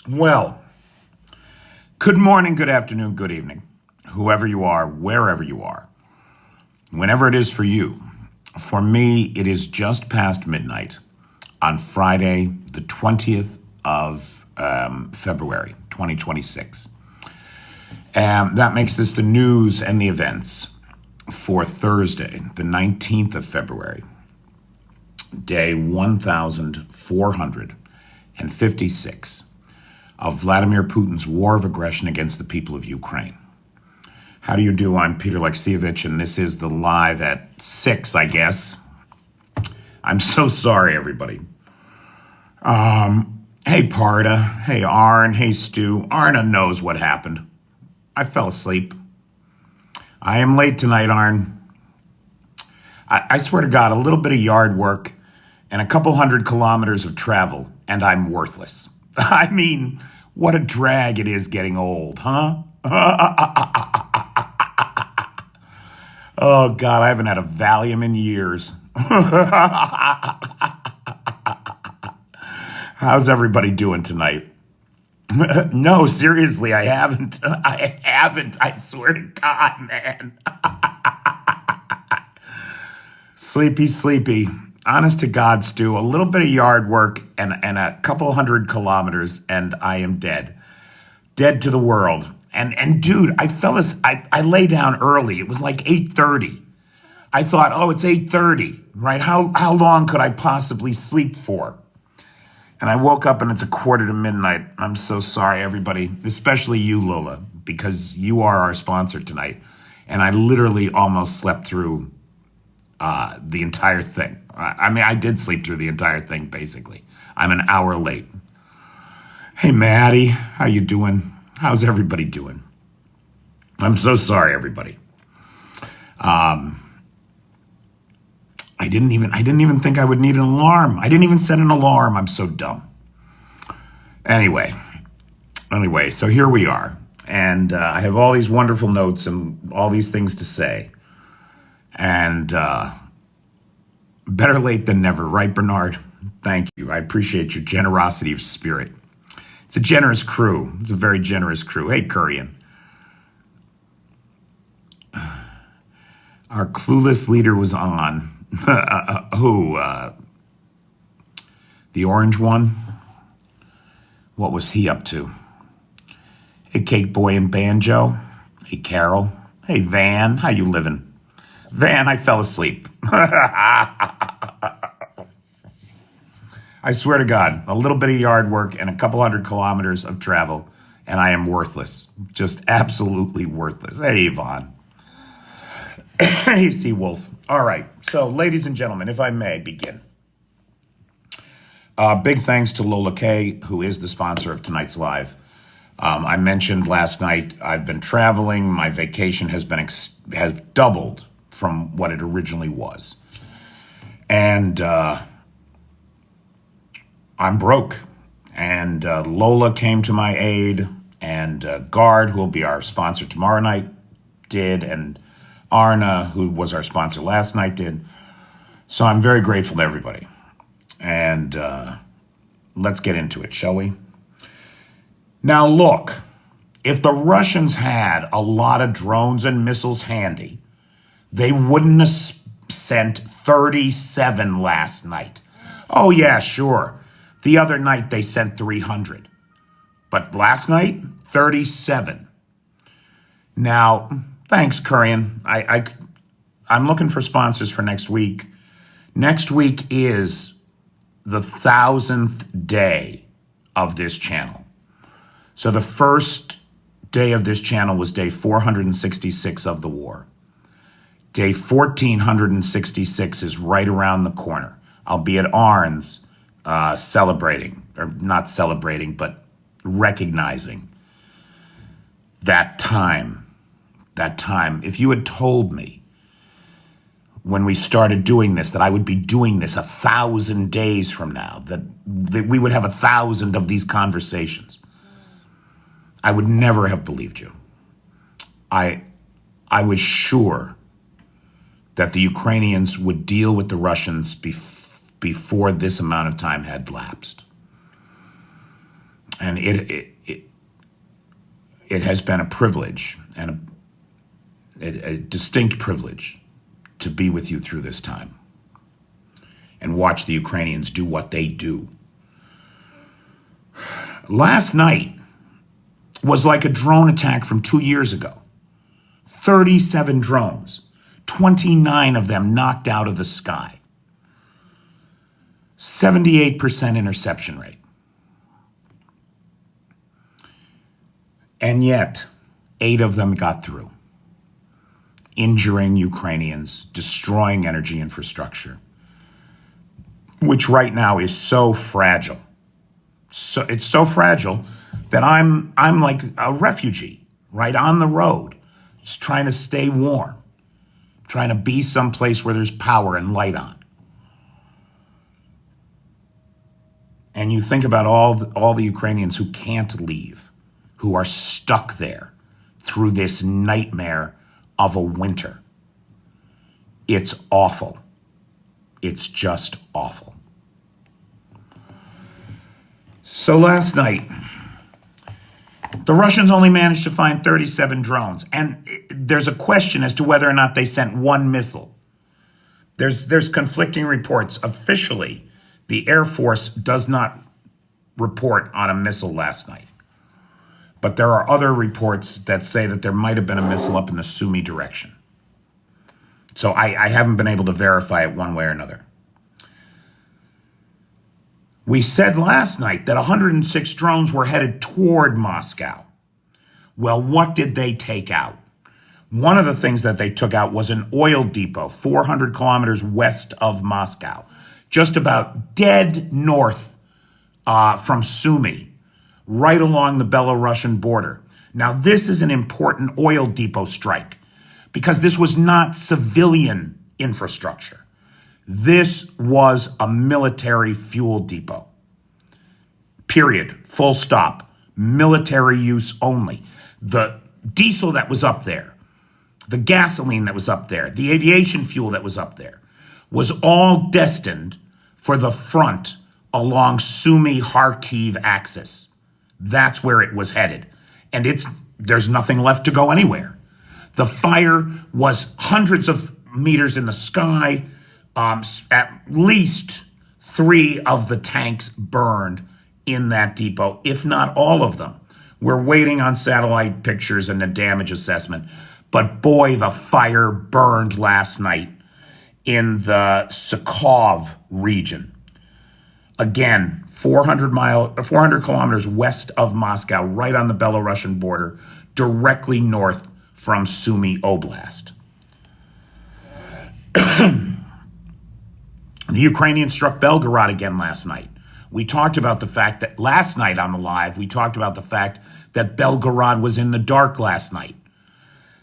Well, good morning, good afternoon, good evening, whoever you are, wherever you are, whenever it is for you. For me, it is just past midnight on Friday, the 20th of February, 2026. That makes this the news and the events for Thursday, the 19th of February, day 1456 of Vladimir Putin's war of aggression against the people of Ukraine. How do you do? I'm Peter Alexievich, and this is the live at 6, I guess. I'm so sorry, everybody. Hey, Parda. Hey, Arn. Hey, Stu. Arna knows what happened. I fell asleep. I am late tonight, Arn. I swear to God, a little bit of yard work and a couple hundred kilometers of travel, and I'm worthless. I mean, what a drag it is getting old, huh? Oh, God, I haven't had a Valium in years. How's everybody doing tonight? No, seriously, I haven't. I haven't. I swear to God, man. Sleepy, sleepy. Honest to God, Stu, a little bit of yard work and a couple hundred kilometers, and I am dead. Dead to the world. And dude, I lay down early. It was like 8:30. I thought, oh, it's 8:30, right? How long could I possibly sleep for? And I woke up and it's a quarter to midnight. I'm so sorry, everybody, especially you, Lola, because you are our sponsor tonight. And I literally almost slept through the entire thing. I mean, I did sleep through the entire thing, basically. I'm an hour late. Hey, Maddie, how you doing? How's everybody doing? I'm so sorry, everybody. I didn't even think I would need an alarm. I didn't even set an alarm. I'm so dumb. Anyway, so here we are. And I have all these wonderful notes and all these things to say. And better late than never, right, Bernard? Thank you. I appreciate your generosity of spirit. It's a generous crew. It's a very generous crew. Hey, Kurian. Our clueless leader was on. Who? The orange one? What was he up to? Hey, Cake Boy and Banjo. Hey, Carol. Hey, Van. How you living? Van, I fell asleep. I swear to God, a little bit of yard work and a couple hundred kilometers of travel, and I am worthless. Just absolutely worthless. Hey, Yvonne. Hey, Seawolf. All right. So, ladies and gentlemen, if I may begin. Big thanks to Lola K, who is the sponsor of tonight's live. I mentioned last night I've been traveling. My vacation has doubled from what it originally was. And I'm broke. And Lola came to my aid, and Guard, who will be our sponsor tomorrow night, did, and Arna, who was our sponsor last night, did. So I'm very grateful to everybody. And let's get into it, shall we? Now look, if the Russians had a lot of drones and missiles handy, they wouldn't have sent 37 last night. Oh yeah, sure. The other night they sent 300. But last night, 37. Now, thanks, Kurian. I'm looking for sponsors for next week. Next week is the 1,000th day of this channel. So the first day of this channel was day 466 of the war. Day 1466 is right around the corner. I'll be at Arn's celebrating, or not celebrating, but recognizing that time. If you had told me when we started doing this that I would be doing this 1,000 days from now, that we would have 1,000 of these conversations, I would never have believed you. I was sure that the Ukrainians would deal with the Russians before this amount of time had lapsed. And it has been a privilege and a distinct privilege to be with you through this time and watch the Ukrainians do what they do. Last night was like a drone attack from 2 years ago. 37 drones, 29 of them knocked out of the sky. 78% interception rate. And yet, 8 of them got through, injuring Ukrainians, destroying energy infrastructure, which right now is so fragile. So it's so fragile that I'm like a refugee, right, on the road, just trying to stay warm, trying to be someplace where there's power and light on. And you think about all the Ukrainians who can't leave, who are stuck there through this nightmare of a winter. It's awful. It's just awful. So last night, the Russians only managed to find 37 drones. And there's a question as to whether or not they sent one missile. There's conflicting reports. Officially, the Air Force does not report on a missile last night. But there are other reports that say that there might have been a missile up in the Sumy direction. So I haven't been able to verify it one way or another. We said last night that 106 drones were headed toward Moscow. Well, what did they take out? One of the things that they took out was an oil depot 400 kilometers west of Moscow, just about dead north from Sumy, right along the Belarusian border. Now, this is an important oil depot strike because this was not civilian infrastructure. This was a military fuel depot. Period. Full stop. Military use only. The diesel that was up there, the gasoline that was up there, the aviation fuel that was up there, was all destined for the front along Sumy-Kharkiv axis. That's where it was headed. And there's nothing left to go anywhere. The fire was hundreds of meters in the sky. At least 3 of the tanks burned in that depot, if not all of them. We're waiting on satellite pictures and the damage assessment. But boy, the fire burned last night in the Sukhov region. Again, 400 kilometers west of Moscow, right on the Belarusian border, directly north from Sumy Oblast. The Ukrainians struck Belgorod again last night. We talked about the fact that last night on the live, we talked about the fact that Belgorod was in the dark last night.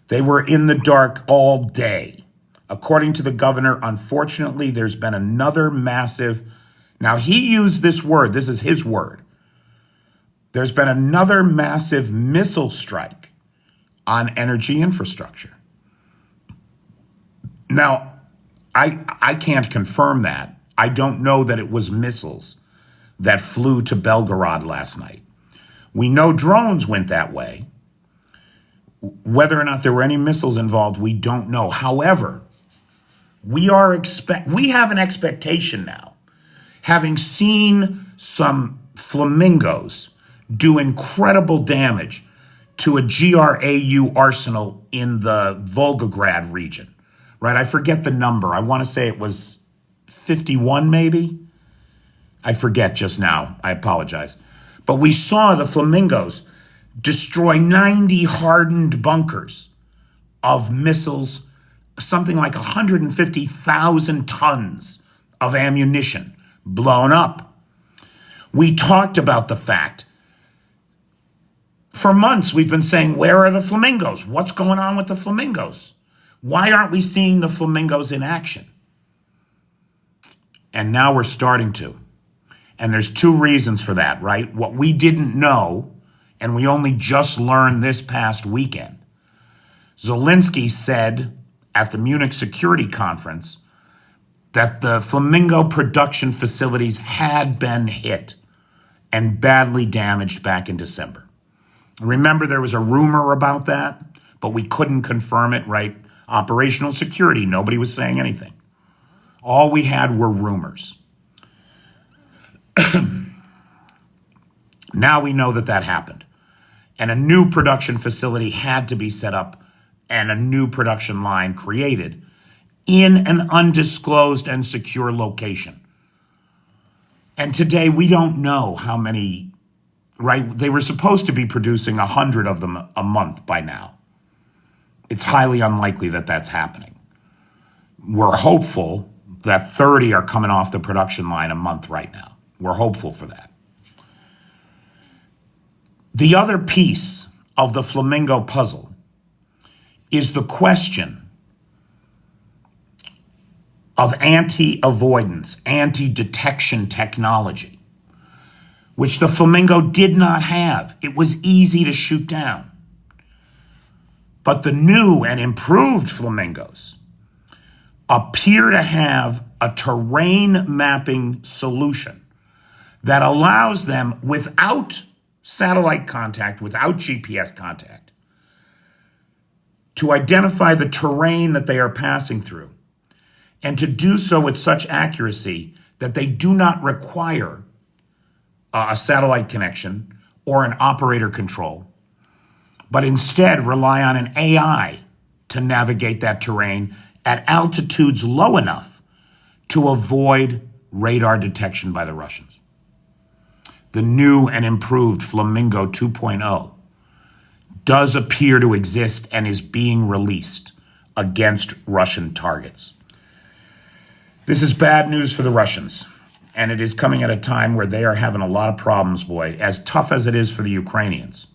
They were in the dark all day. According to the governor, unfortunately, there's been another massive, now he used this word, this is his word. There's been another massive missile strike on energy infrastructure. Now, I can't confirm that. I don't know that it was missiles that flew to Belgorod last night. We know drones went that way. Whether or not there were any missiles involved, we don't know. However, we have an expectation now, having seen some flamingos do incredible damage to a GRAU arsenal in the Volgograd region. Right, I forget the number. I want to say it was 51 maybe. I forget just now. I apologize. But we saw the flamingos destroy 90 hardened bunkers of missiles, something like 150,000 tons of ammunition blown up. We talked about the fact, for months we've been saying, where are the flamingos? What's going on with the flamingos? Why aren't we seeing the flamingos in action? And now we're starting to. And there's 2 reasons for that, right? What we didn't know, and we only just learned this past weekend. Zelensky said at the Munich Security Conference that the flamingo production facilities had been hit and badly damaged back in December. Remember, there was a rumor about that, but we couldn't confirm it, right? Operational security, nobody was saying anything. All we had were rumors. Now we know that that happened. And a new production facility had to be set up and a new production line created in an undisclosed and secure location. And today we don't know how many, right? They were supposed to be producing 100 of them a month by now. It's highly unlikely that that's happening. We're hopeful that 30 are coming off the production line a month right now. We're hopeful for that. The other piece of the flamingo puzzle is the question of anti-avoidance, anti-detection technology, which the flamingo did not have. It was easy to shoot down. But the new and improved flamingos appear to have a terrain mapping solution that allows them, without satellite contact, without GPS contact, to identify the terrain that they are passing through, and to do so with such accuracy that they do not require a satellite connection or an operator control, but instead rely on an AI to navigate that terrain at altitudes low enough to avoid radar detection by the Russians. The new and improved Flamingo 2.0 does appear to exist and is being released against Russian targets. This is bad news for the Russians, and it is coming at a time where they are having a lot of problems, boy, as tough as it is for the Ukrainians.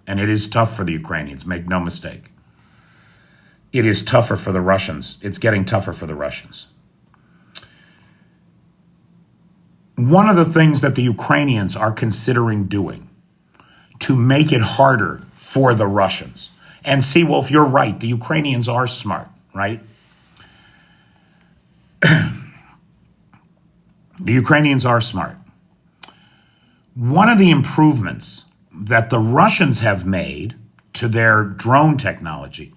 And it is tough for the Ukrainians, make no mistake. It is tougher for the Russians. It's getting tougher for the Russians. One of the things that the Ukrainians are considering doing to make it harder for the Russians, and see, Wolf, you're right, the Ukrainians are smart, right? The Ukrainians are smart. One of the improvements that the Russians have made to their drone technology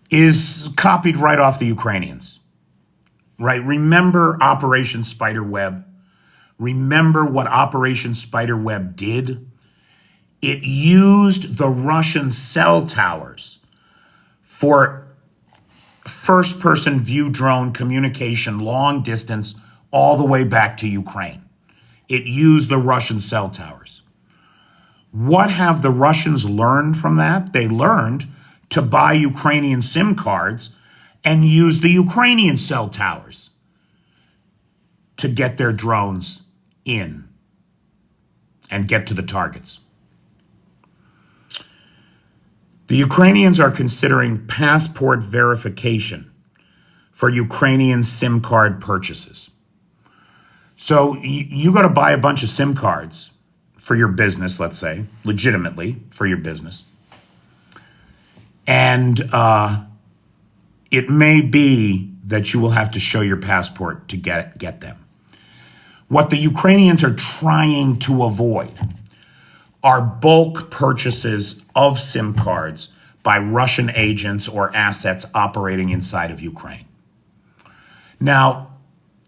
is copied right off the Ukrainians, right? Remember Operation Spiderweb? Remember what Operation Spiderweb did? It used the Russian cell towers for first-person view drone communication, long distance, all the way back to Ukraine. It used the Russian cell towers. What have the Russians learned from that? They learned to buy Ukrainian SIM cards and use the Ukrainian cell towers to get their drones in and get to the targets. The Ukrainians are considering passport verification for Ukrainian SIM card purchases. So you got to buy a bunch of SIM cards for your business, let's say, legitimately for your business. And it may be that you will have to show your passport to get them. What the Ukrainians are trying to avoid are bulk purchases of SIM cards by Russian agents or assets operating inside of Ukraine. Now,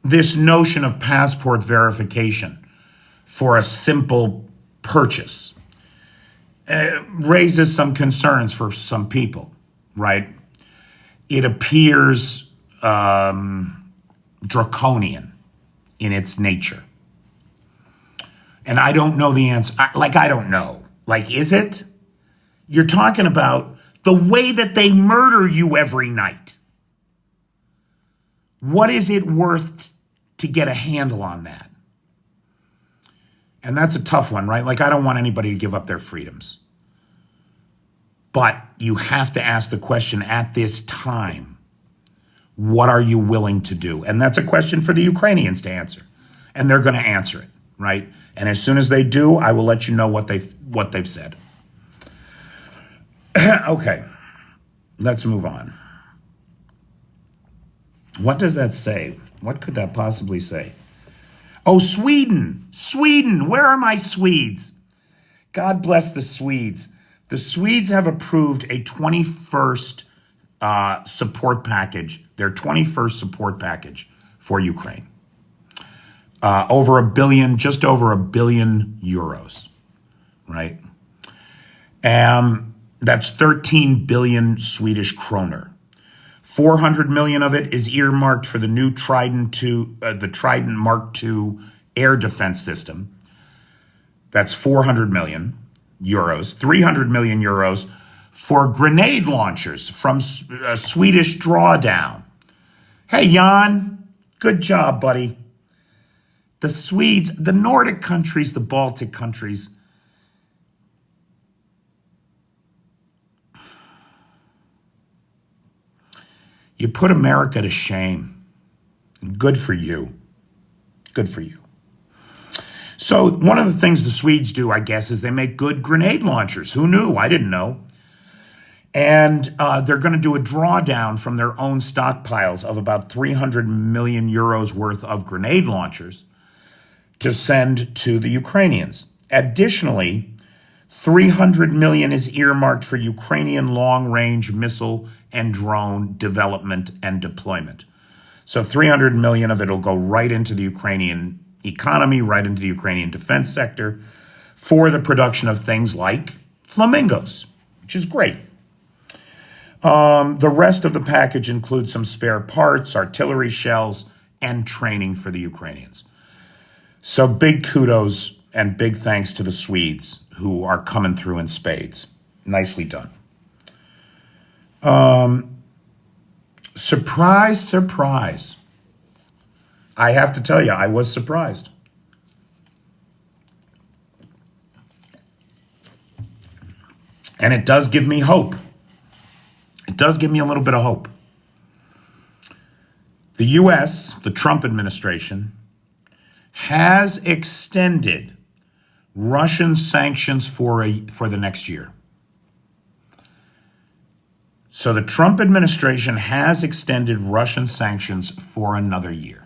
this notion of passport verification for a simple purchase raises some concerns for some people, right? It appears draconian in its nature. And I don't know the answer. I don't know. Is it? You're talking about the way that they murder you every night. What is it worth to get a handle on that? And that's a tough one, right? I don't want anybody to give up their freedoms. But you have to ask the question at this time, what are you willing to do? And that's a question for the Ukrainians to answer. And they're going to answer it, right? And as soon as they do, I will let you know what they've said. Okay, let's move on. What does that say? What could that possibly say? Oh, Sweden. Sweden. Where are my Swedes? God bless the Swedes. The Swedes have approved a 21st support package, their 21st support package for Ukraine. Over a billion, just over €1 billion, right? That's 13 billion Swedish kroner. 400 million of it is earmarked for the new Trident Mark II air defense system. That's 400 million euros. 300 million euros for grenade launchers from Swedish Drawdown. Hey, Jan, good job, buddy. The Swedes, the Nordic countries, the Baltic countries, you put America to shame. Good for you. Good for you. So one of the things the Swedes do, I guess, is they make good grenade launchers. Who knew? I didn't know. And they're going to do a drawdown from their own stockpiles of about 300 million euros worth of grenade launchers to send to the Ukrainians. Additionally, 300 million is earmarked for Ukrainian long-range missile and drone development and deployment. So 300 million of it will go right into the Ukrainian economy, right into the Ukrainian defense sector for the production of things like flamingos, which is great. The rest of the package includes some spare parts, artillery shells, and training for the Ukrainians. So big kudos and big thanks to the Swedes who are coming through in spades. Nicely done. Surprise, surprise. I have to tell you, I was surprised. And it does give me hope. It does give me a little bit of hope. The U.S., the Trump administration, has extended Russian sanctions for the next year. So the Trump administration has extended Russian sanctions for another year.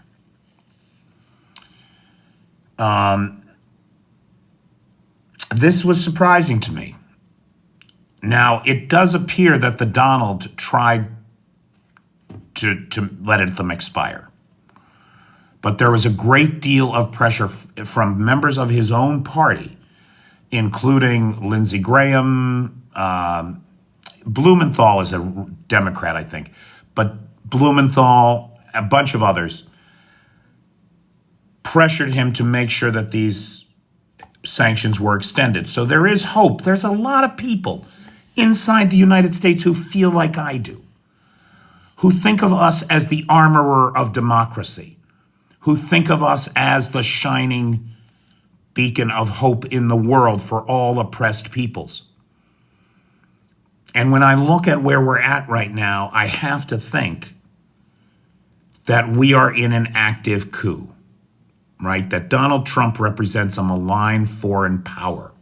This was surprising to me. Now, it does appear that the Donald tried to let them expire. But there was a great deal of pressure from members of his own party, including Lindsey Graham. Blumenthal is a Democrat, I think. But Blumenthal, a bunch of others, pressured him to make sure that these sanctions were extended. So there is hope. There's a lot of people inside the United States who feel like I do, who think of us as the armorer of democracy, who think of us as the shining beacon of hope in the world for all oppressed peoples. And when I look at where we're at right now, I have to think that we are in an active coup, right? That Donald Trump represents a malign foreign power.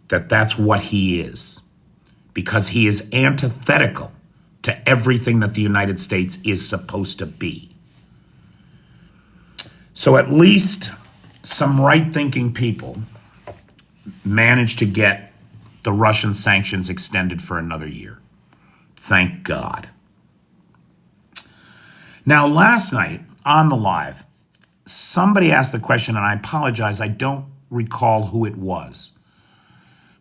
That's what he is, because he is antithetical to everything that the United States is supposed to be. So at least some right-thinking people managed to get the Russian sanctions extended for another year. Thank God. Now, last night on the live, somebody asked the question, and I apologize, I don't recall who it was.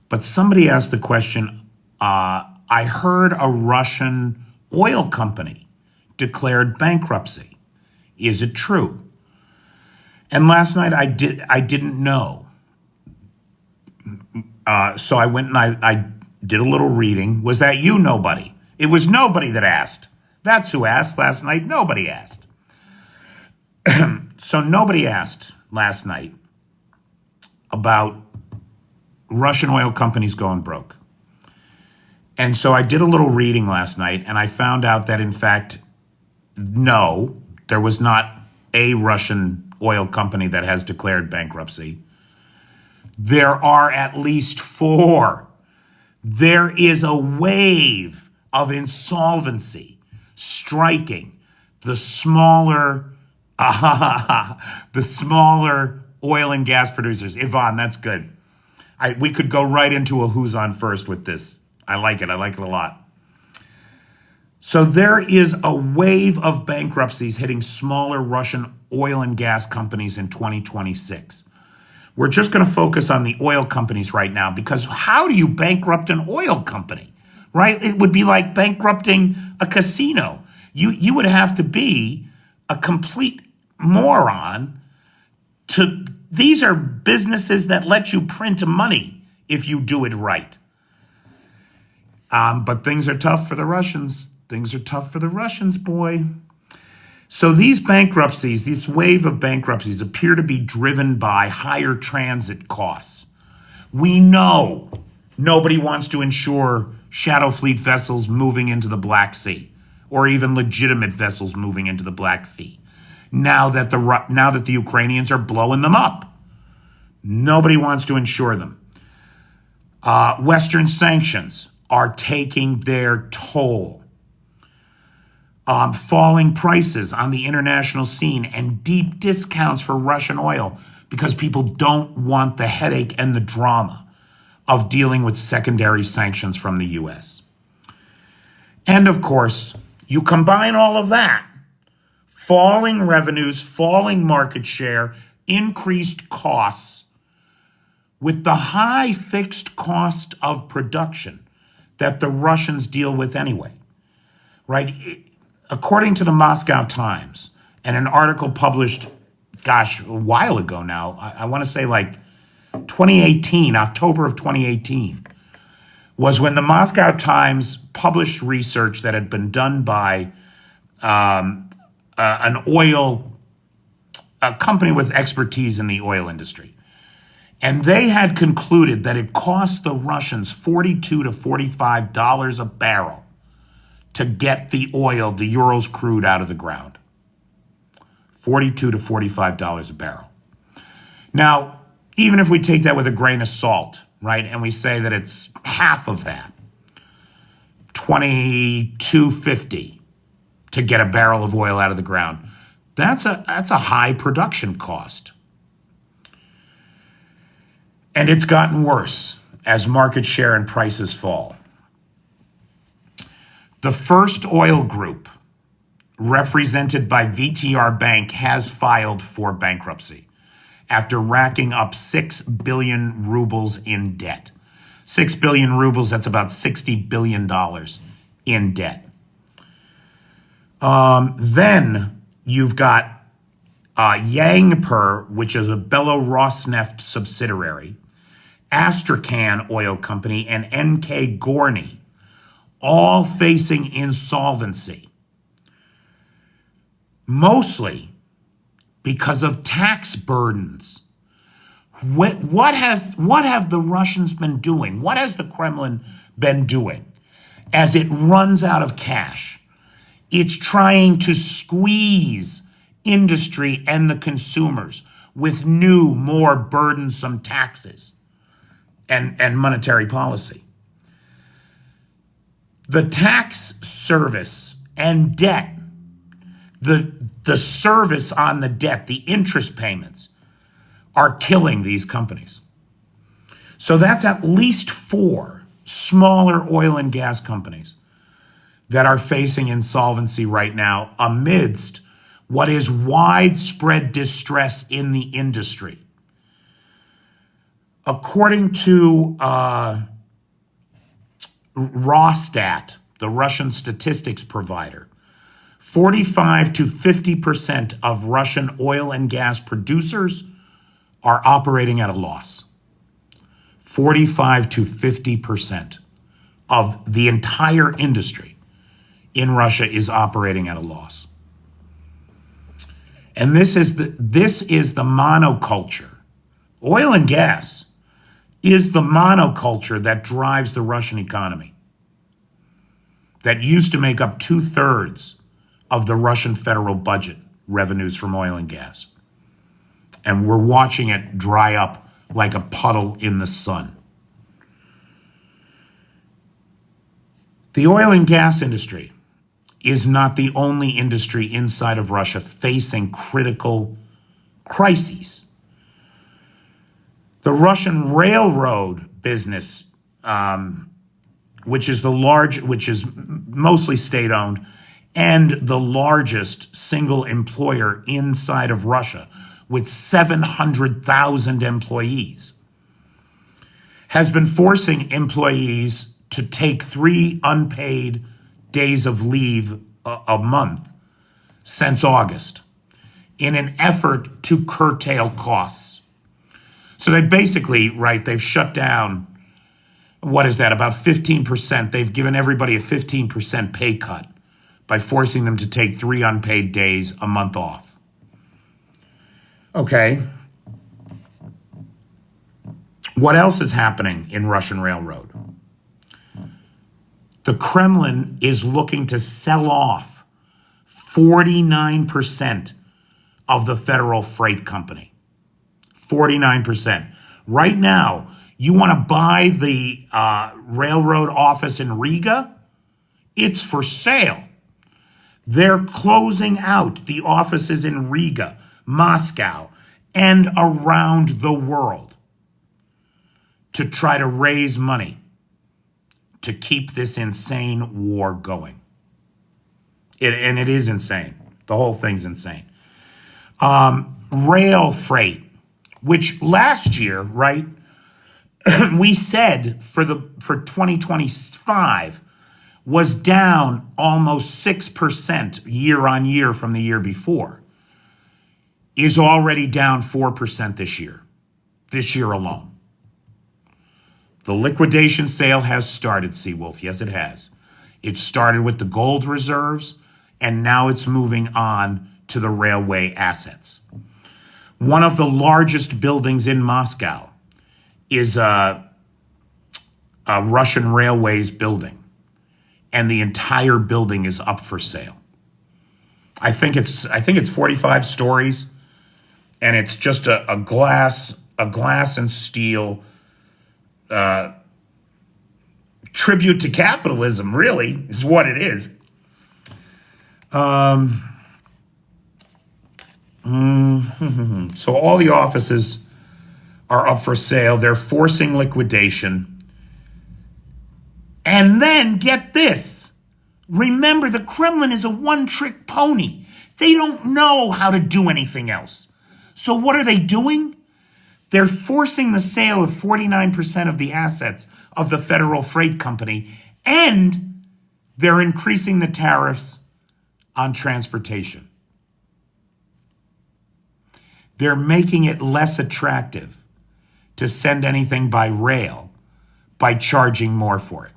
But somebody asked the question, I heard a Russian oil company declared bankruptcy. Is it true? And last night I didn't know. So I went and I did a little reading. Was that you, nobody? It was nobody that asked. That's who asked last night. Nobody asked. So nobody asked last night about Russian oil companies going broke. And so I did a little reading last night, and I found out that, in fact, no, there was not a Russian oil company that has declared bankruptcy. There are at least 4. There is a wave of insolvency striking the smaller The smaller oil and gas producers. Yvonne, that's good. We could go right into a who's on first with this. I like it. I like it a lot. So there is a wave of bankruptcies hitting smaller Russian oil and gas companies in 2026. We're just going to focus on the oil companies right now, because how do you bankrupt an oil company, right? It would be like bankrupting a casino. You would have to be a complete moron these are businesses that let you print money if you do it right. But things are tough for the Russians. Things are tough for the Russians, boy. So these bankruptcies, this wave of bankruptcies, appear to be driven by higher transit costs. We know nobody wants to insure shadow fleet vessels moving into the Black Sea, or even legitimate vessels moving into the Black Sea. Now that the Ukrainians are blowing them up, nobody wants to insure them. Western sanctions are taking their toll. Falling prices on the international scene and deep discounts for Russian oil, because people don't want the headache and the drama of dealing with secondary sanctions from the US. And of course, you combine all of that: falling revenues, falling market share, increased costs, with the high fixed cost of production that the Russians deal with anyway, right? According to the Moscow Times, and an article published, a while ago now, I want to say like 2018, October of 2018, was when the Moscow Times published research that had been done by a company with expertise in the oil industry. And they had concluded that it cost the Russians $42 to $45 a barrel to get the oil, the Urals crude, out of the ground. $42 to $45 a barrel. Now, even if we take that with a grain of salt, right, and we say that it's half of that, $22.50 to get a barrel of oil out of the ground, that's a high production cost. And it's gotten worse as market share and prices fall. The First Oil Group, represented by VTR Bank, has filed for bankruptcy after racking up 6 billion rubles in debt. 6 billion rubles, that's about $60 billion in debt. Then you've got Yangper, which is a Belorosneft subsidiary, Astrakhan Oil Company, and NK Gorny, all facing insolvency, mostly because of tax burdens. What have the Russians been doing? What has the Kremlin been doing as it runs out of cash? It's trying to squeeze industry and the consumers with new, more burdensome taxes and monetary policy. The tax service and debt, the service on the debt, the interest payments, are killing these companies. So that's at least 4 smaller oil and gas companies that are facing insolvency right now amidst what is widespread distress in the industry. According to Rostat, the Russian statistics provider, 45 to 50% of Russian oil and gas producers are operating at a loss. 45 to 50% of the entire industry in Russia is operating at a loss. And this is the monoculture. Oil and gas is the monoculture that drives the Russian economy, that used to make up 2/3 of the Russian federal budget revenues from oil and gas. And we're watching it dry up like a puddle in the sun. The oil and gas industry is not the only industry inside of Russia facing critical crises. The Russian railroad business, which is mostly state-owned and the largest single employer inside of Russia with 700,000 employees, has been forcing employees to take 3 unpaid days of leave a month since August in an effort to curtail costs. So they basically, they've shut down, what is that, about 15%. They've given everybody a 15% pay cut by forcing them to take 3 unpaid days a month off. Okay. What else is happening in Russian railroad? The Kremlin is looking to sell off 49% of the Federal Freight Company. 49%. Right now, you want to buy the railroad office in Riga? It's for sale. They're closing out the offices in Riga, Moscow, and around the world to try to raise money to keep this insane war going. And it is insane. The whole thing's insane. Rail freight, which last year, we said for 2025 was down almost 6% year on year from the year before, is already down 4% this year alone. The liquidation sale has started, Seawolf. Yes, it has. It started with the gold reserves, and now it's moving on to the railway assets. One of the largest buildings in Moscow is a Russian Railways building, and the entire building is up for sale. I think it's 45 stories, and it's just a glass and steel tribute to capitalism, really, is what it is. So all the offices are up for sale. They're forcing liquidation. And then, get this. Remember, the Kremlin is a one-trick pony. They don't know how to do anything else. So what are they doing? They're forcing the sale of 49% of the assets of the Federal Freight Company, and they're increasing the tariffs on transportation. They're making it less attractive to send anything by rail by charging more for it.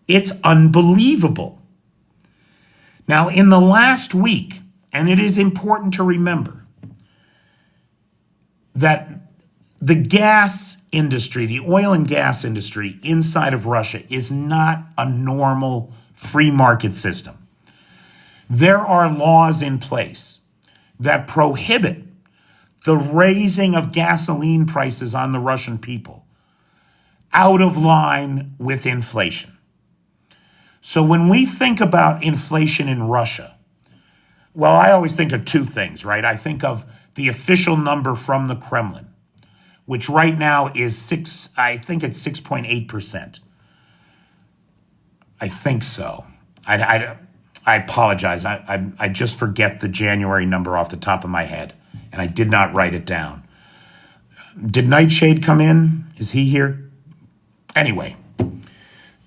It's unbelievable. Now, in the last week, and it is important to remember that the gas industry, the oil and gas industry inside of Russia is not a normal free market system. There are laws in place that prohibit the raising of gasoline prices on the Russian people out of line with inflation. So when we think about inflation in Russia, well, I always think of 2 things, right? I think of the official number from the Kremlin, which right now is 6.8%. I think so. I apologize. I just forget the January number off the top of my head, and I did not write it down. Did Nightshade come in? Is he here? Anyway,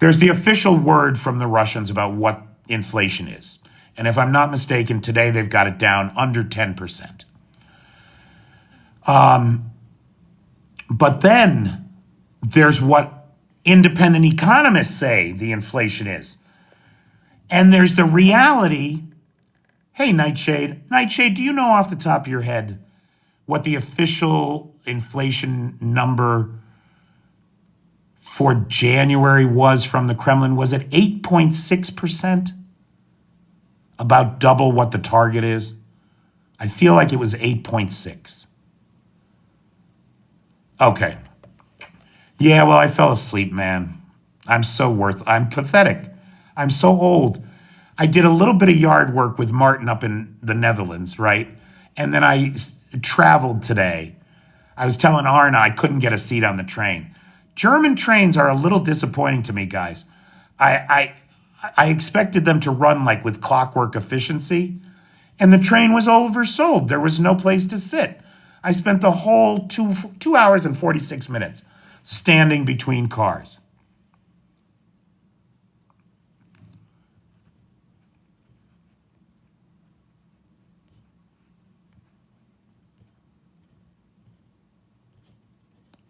there's the official word from the Russians about what inflation is. And if I'm not mistaken, today they've got it down under 10%. But then there's what independent economists say the inflation is. And there's the reality. Hey, Nightshade, do you know off the top of your head what the official inflation number for January was from the Kremlin? Was it 8.6%? About double what the target is? I feel like it was 8.6. Okay. Yeah, well, I fell asleep, man. I'm pathetic. I'm so old. I did a little bit of yard work with Martin up in the Netherlands, right? And then traveled today. I was telling Arna I couldn't get a seat on the train. German trains are a little disappointing to me, guys. I expected them to run like with clockwork efficiency, and the train was oversold. There was no place to sit. I spent the whole 2 hours and 46 minutes standing between cars.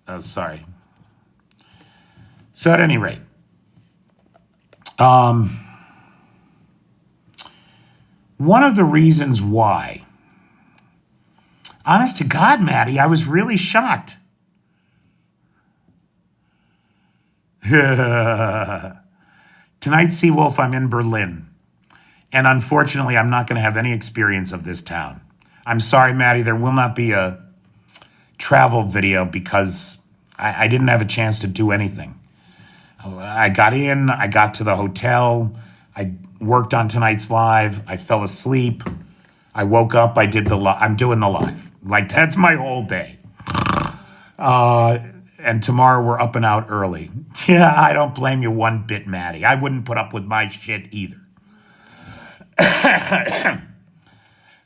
Oh, sorry. So at any rate, one of the reasons why, honest to God, Maddie, I was really shocked. Tonight, Seawolf, I'm in Berlin. And unfortunately, I'm not going to have any experience of this town. I'm sorry, Maddie, there will not be a travel video because I didn't have a chance to do anything. I got in, I got to the hotel, I worked on tonight's live, I fell asleep, I woke up, I'm doing the live. Like, that's my whole day. And tomorrow we're up and out early. Yeah, I don't blame you one bit, Maddie. I wouldn't put up with my shit either.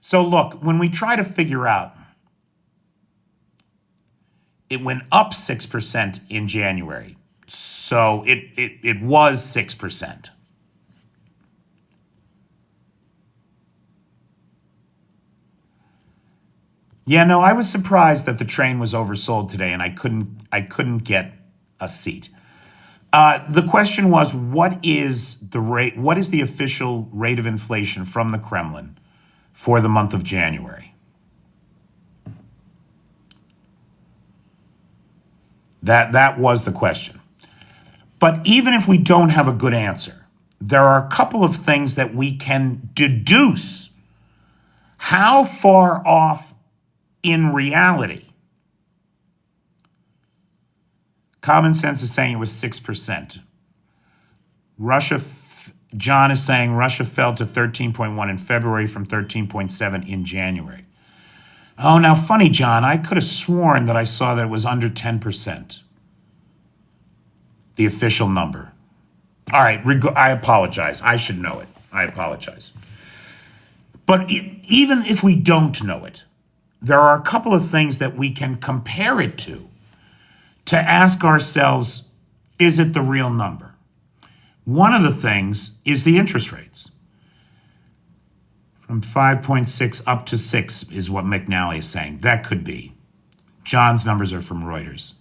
So look, when we try to figure out, it went up 6% in January. So it was 6%. Yeah, no, I was surprised that the train was oversold today and I couldn't get a seat. The question was, what is the official rate of inflation from the Kremlin for the month of January? That was the question. But even if we don't have a good answer, there are a couple of things that we can deduce how far off in reality. Common sense is saying it was 6%. John is saying Russia fell to 13.1 in February from 13.7 in January. Oh, now funny, John, I could have sworn that I saw that it was under 10%. The official number. All right, I apologize. I should know it. I apologize. But even if we don't know it, there are a couple of things that we can compare it to ask ourselves, is it the real number? One of the things is the interest rates. From 5.6 up to 6 is what McNally is saying. That could be. John's numbers are from Reuters.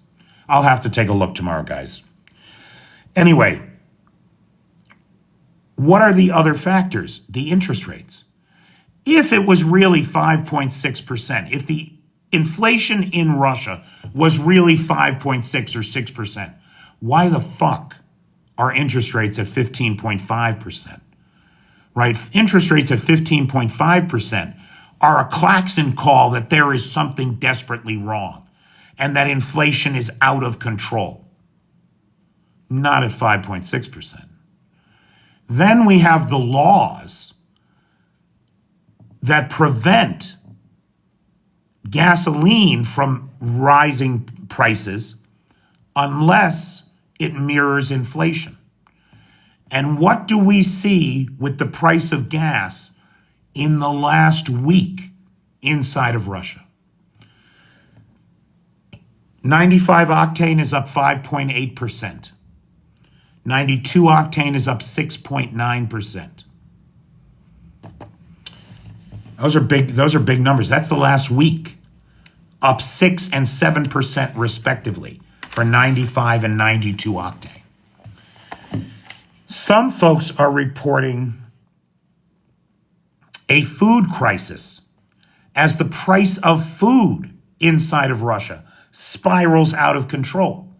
I'll have to take a look tomorrow, guys. Anyway, what are the other factors? The interest rates. If it was really 5.6%, if the inflation in Russia was really 5.6 or 6%, why the fuck are interest rates at 15.5%? Right? Interest rates at 15.5% are a klaxon call that there is something desperately wrong and that inflation is out of control. Not at 5.6%. Then we have the laws that prevent gasoline from rising prices unless it mirrors inflation. And what do we see with the price of gas in the last week inside of Russia? 95 octane is up 5.8%. 92 octane is up 6.9%. Those are big numbers. That's the last week. Up 6 and 7% respectively for 95 and 92 octane. Some folks are reporting a food crisis as the price of food inside of Russia spirals out of control.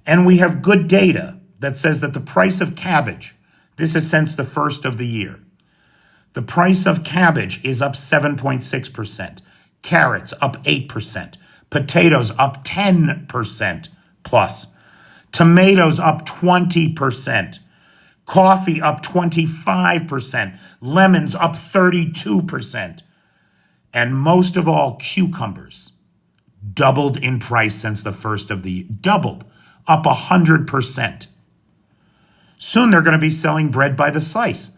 And we have good data that says that the price of cabbage, this is since the first of the year, the price of cabbage is up 7.6%, carrots up 8%, potatoes up 10% plus, Tomatoes up 20%. Coffee up 25%. Lemons up 32%. And most of all, cucumbers doubled in price since the first of the doubled, up 100%. Soon they're going to be selling bread by the slice.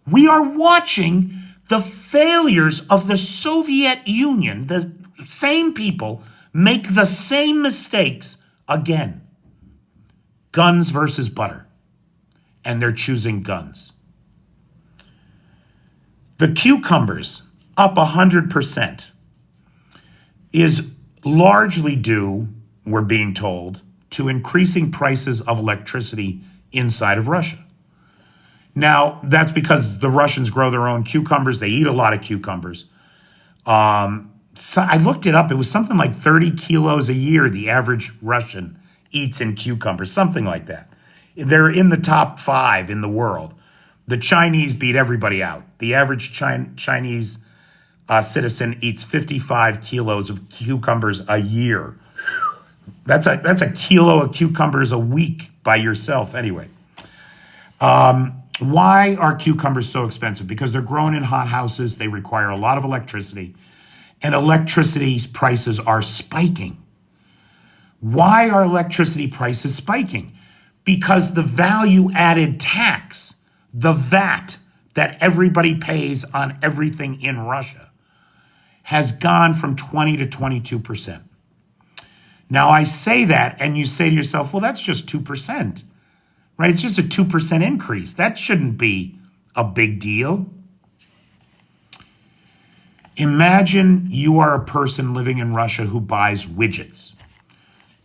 We are watching the failures of the Soviet Union, the same people make the same mistakes again. Guns versus butter. And they're choosing guns. The cucumbers up 100% is largely due, we're being told, to increasing prices of electricity inside of Russia. Now, that's because the Russians grow their own cucumbers. They eat a lot of cucumbers. So I looked it up. It was something like 30 kilos a year the average Russian eats in cucumbers, something like that. They're in the top 5 in the world. The Chinese beat everybody out. The average Chinese citizen eats 55 kilos of cucumbers a year. That's a kilo of cucumbers a week by yourself anyway. Why are cucumbers so expensive? Because they're grown in hot houses. They require a lot of electricity. And electricity prices are spiking. Why are electricity prices spiking? Because the value-added tax, the VAT that everybody pays on everything in Russia, has gone from 20 to 22%. Now, I say that, and you say to yourself, well, that's just 2%, right? It's just a 2% increase. That shouldn't be a big deal. Imagine you are a person living in Russia who buys widgets.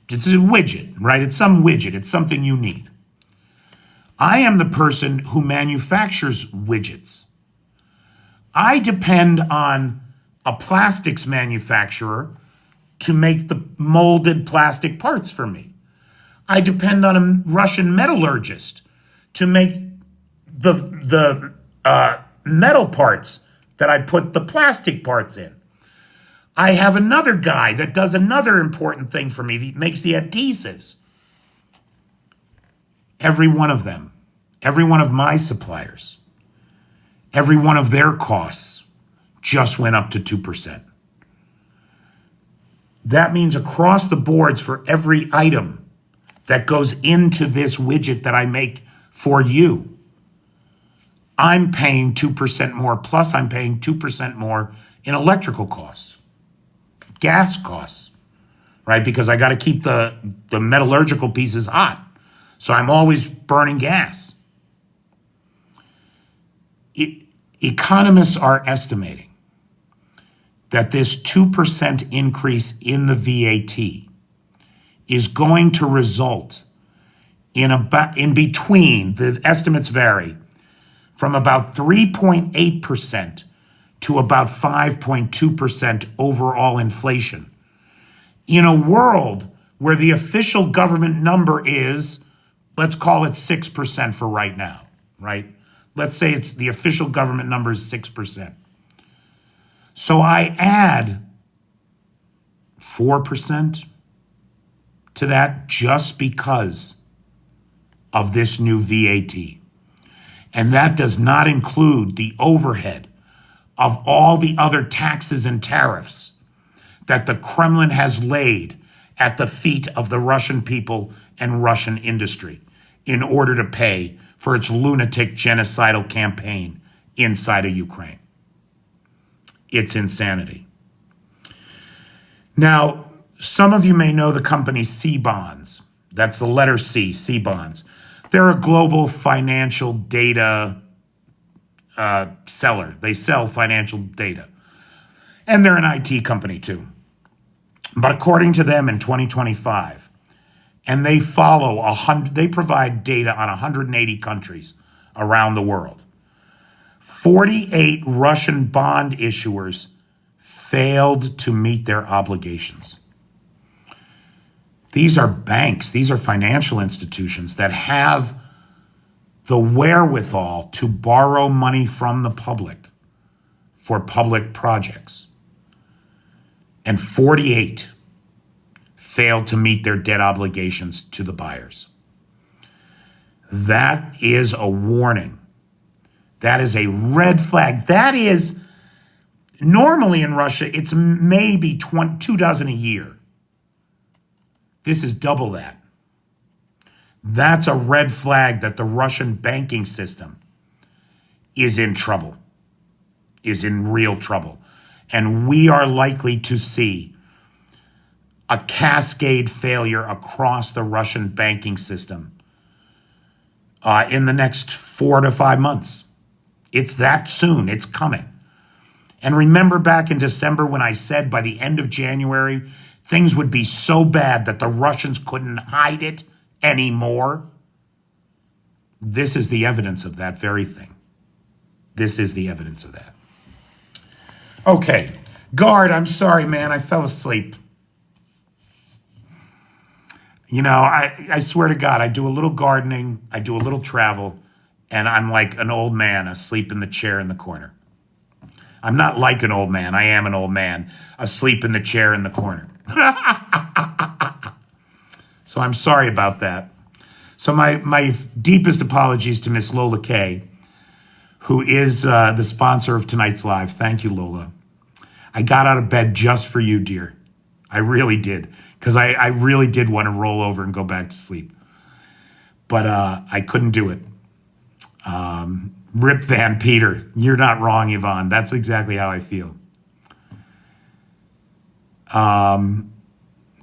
It's a widget, right? It's some widget. It's something you need. I am the person who manufactures widgets. I depend on a plastics manufacturer to make the molded plastic parts for me. I depend on a Russian metallurgist to make the metal parts that I put the plastic parts in. I have another guy that does another important thing for me. That makes the adhesives. Every one of them, every one of my suppliers, every one of their costs just went up to 2%. That means across the boards for every item that goes into this widget that I make for you, I'm paying 2% more, plus I'm paying 2% more in electrical costs, gas costs, right? Because I got to keep the metallurgical pieces hot. So I'm always burning gas. Economists are estimating that this 2% increase in the VAT is going to result in between, the estimates vary, from about 3.8% to about 5.2% overall inflation. In a world where the official government number is, let's call it 6% for right now, right? Let's say it's the official government number is 6%. So I add 4% to that just because of this new VAT. And that does not include the overhead of all the other taxes and tariffs that the Kremlin has laid at the feet of the Russian people and Russian industry in order to pay for its lunatic genocidal campaign inside of Ukraine. It's insanity. Now, some of you may know the company C-Bonds. That's the letter C, C-Bonds. They're a global financial data seller. They sell financial data. And they're an IT company too. But according to them in 2025, and they they provide data on 180 countries around the world. 48 Russian bond issuers failed to meet their obligations. These are banks, these are financial institutions that have the wherewithal to borrow money from the public for public projects. And 48 failed to meet their debt obligations to the buyers. That is a warning. That is a red flag. That is, normally in Russia, it's maybe 2 dozen a year. This is double that. That's a red flag that the Russian banking system is in trouble, is in real trouble. And we are likely to see a cascade failure across the Russian banking system in the next 4 to 5 months. It's that soon. It's coming. And remember back in December when I said by the end of January, things would be so bad that the Russians couldn't hide it anymore? This is the evidence of that very thing. This is the evidence of that. Okay. Guard, I'm sorry, man. I fell asleep. You know, I swear to God, I do a little gardening, I do a little travel, and I'm like an old man asleep in the chair in the corner. I'm not like an old man. I am an old man asleep in the chair in the corner. So I'm sorry about that. So my deepest apologies to Miss Lola K, who is the sponsor of tonight's live. Thank you, Lola. I got out of bed just for you, dear. I really did, because I really did want to roll over and go back to sleep. But I couldn't do it. Rip Van Peter. You're not wrong, Yvonne. That's exactly how I feel.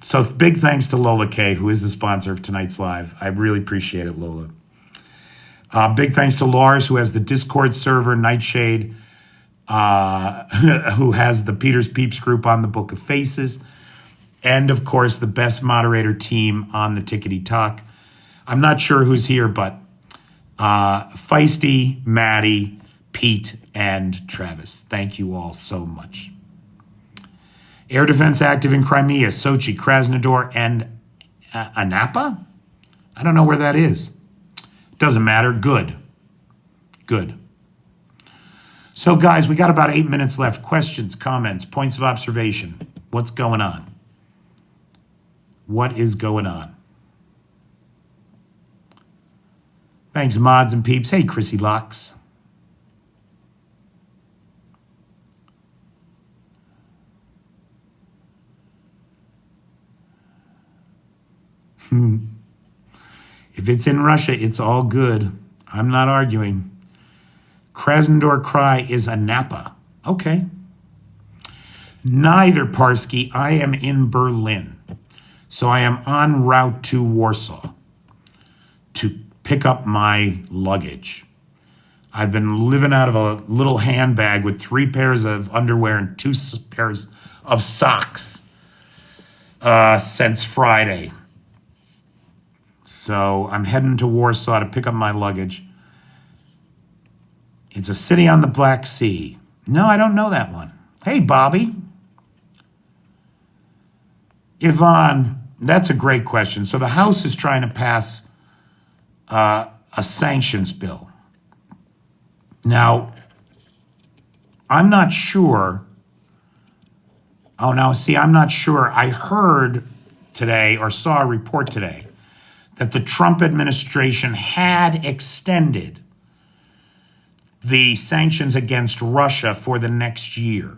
So big thanks to Lola K, who is the sponsor of tonight's live. I really appreciate it, Lola. Big thanks to Lars, who has the Discord server, Nightshade, who has the Peter's Peeps group on the Book of Faces, and of course the best moderator team on the Tickety Talk. I'm not sure who's here, but Feisty, Maddie, Pete, and Travis. Thank you all so much. Air defense active in Crimea, Sochi, Krasnodar, and Anapa? I don't know where that is. Doesn't matter. Good. Good. So, guys, we got about 8 minutes left. Questions, comments, points of observation. What's going on? What is going on? Thanks, mods and peeps. Hey, Chrissy Locks. If it's in Russia, it's all good. I'm not arguing. Krasnodar Krai is Anapa. Okay. Neither, Parsky. I am in Berlin. So I am en route to Warsaw to pick up my luggage. I've been living out of a little handbag with 3 pairs of underwear and 2 pairs of socks since Friday. So I'm heading to Warsaw to pick up my luggage. It's a city on the Black Sea. No, I don't know that one. Hey, Bobby. Yvonne, that's a great question. So the House is trying to pass a sanctions bill. Now, I'm not sure. Oh, no, see, I'm not sure. I heard today or saw a report today that the Trump administration had extended the sanctions against Russia for the next year.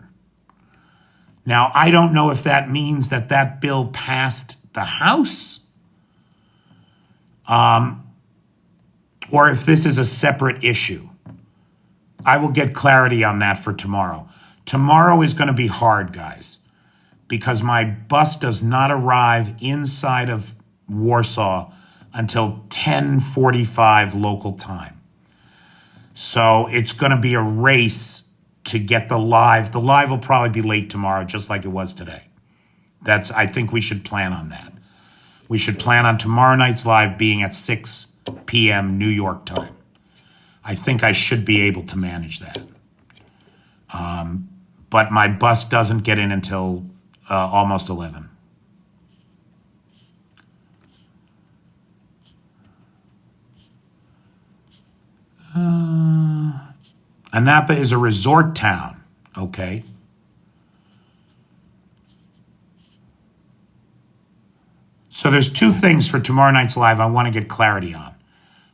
Now, I don't know if that means that that bill passed the House, or if this is a separate issue. I will get clarity on that for tomorrow. Tomorrow is going to be hard, guys, because my bus does not arrive inside of Warsaw until 10:45 local time. So it's going to be a race to get the live. The live will probably be late tomorrow, just like it was today. I think we should plan on that. We should plan on tomorrow night's live being at 6 p.m. New York time. I think I should be able to manage that. But my bus doesn't get in until almost 11. Anapa is a resort town. Okay. So there's 2 things for tomorrow night's live I want to get clarity on.